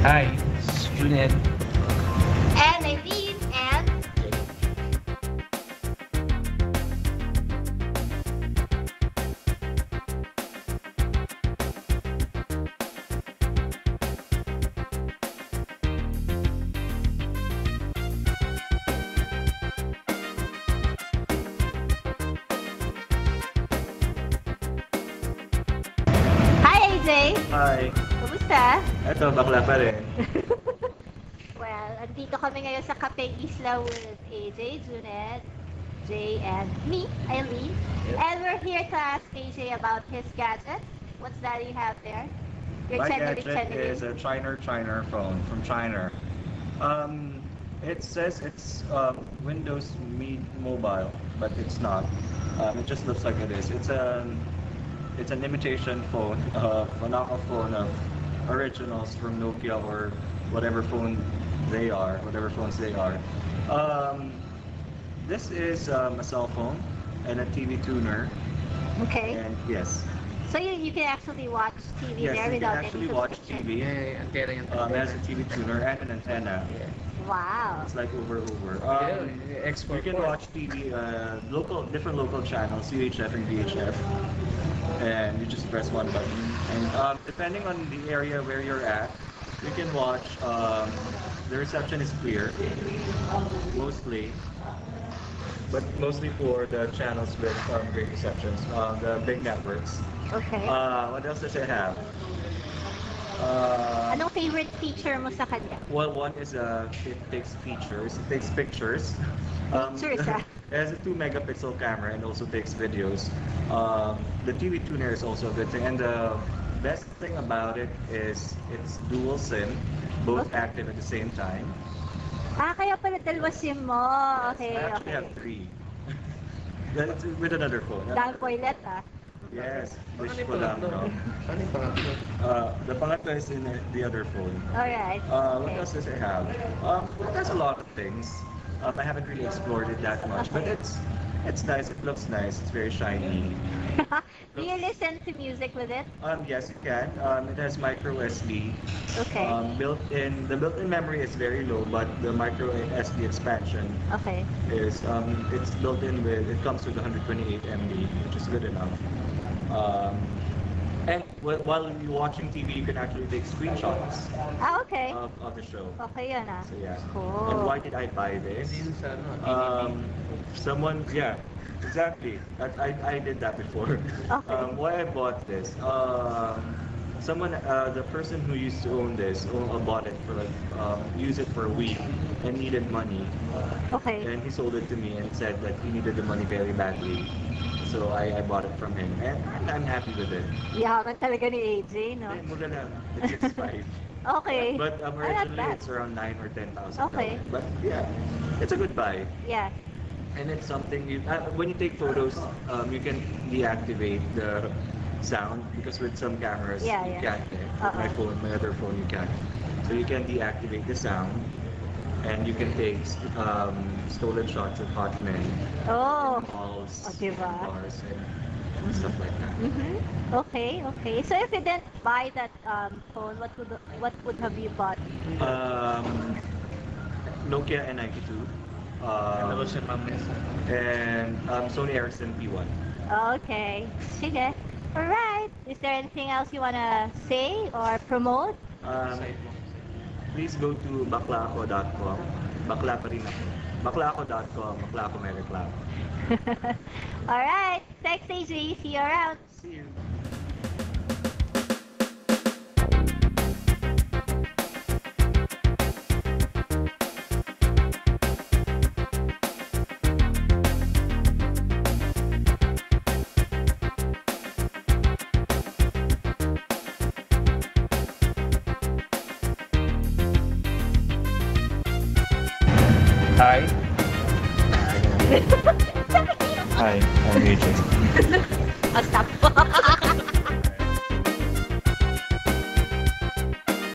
Hi, this is Juliet. And Eileen and Hi AJ! Hi. Kumusta? Eto, bakla pa rin. Well, andito kami ngayon sa Cafe Isla with AJ, Junet, Jay, and me, Eileen. Yep. And we're here to ask AJ about his gadget. What's that you have there? Your My Chenely gadget Chenely. is a Chiner phone from China. It says it's Windows Meet Mobile, but it's not. It just looks like it is. It's an imitation phone, a knockoff phone of originals from Nokia or whatever phones they are. This is a cell phone and a TV tuner, Okay. and yes, So you can actually watch TV there you can without actually any watch subscription. TV. Antena yung It has a TV tuner and an antenna. Wow. It's like over. Yeah, You export can port. watch TV, different local channels, UHF and VHF, and you just press one button. And depending on the area where you're at, you can watch. The reception is clear, mostly, but mostly for the channels with great receptions, the big networks. Okay. What else does it have? Anong favorite feature mo sa kanya? Well, one is it takes pictures. Pictures, ah. It has a 2-megapixel camera and also takes videos. The TV tuner is also a good thing, and the best thing about it is it's dual SIM, both Okay. active at the same time. Kaya pala dalawa SIM mo. Okay, I actually okay. have 3. That's with another phone. Dahil toilet ah. Yes, Ano wish yung ko lang, pangatlo? no? Ano yung pangatlo? The pangatlo is in the other phone. Alright. What else does it have? It has a lot of things. I haven't really explored it that much, but it's nice. It looks nice. It's very shiny. Do you listen to music with it? Yes, you can. It has micro SD. Okay. The built-in memory is very low, but the micro SD expansion Okay. is it's built in with. It comes with 128 MB, which is good enough. And while you're watching TV, you can actually take screenshots Okay. of the show. Okay yan ah. So yeah. And Cool. why did I buy this? Hindi yung sa ano, Someone, yeah, exactly. I did that before. Okay. Why I bought this? The person who used to own this, bought it for use it for a week and needed money, Okay. and he sold it to me and said that he needed the money very badly. So I bought it from him, and I'm happy with it. Yaman talaga ni AJ, no? Eh, mura lang. It's 5. Okay. But I like originally that. it's around 9 or 10,000. Okay. But yeah, it's a good buy. Yeah. And it's something when you take photos, you can deactivate the sound because with some cameras Yeah, you yeah. can't. With my other phone you can't. So you can deactivate the sound, and you can take stolen shots of hot men, Oh. malls, diba? bars, and stuff like that. Mm-hmm. Okay, okay. So if you didn't buy that phone, what would have you bought? Nokia N92. ano ba siya mamesa? And Sony Ericsson P1. Okay. Sige. Alright. Is there anything else you wanna say or promote? Please go to baklaako.com. Bakla pa rin ako. Baklaako.com. Baklaako may reklamo. Alright. Thanks, AJ. See you around. See you. Hi. Hi, I'm AJ. I'll stop.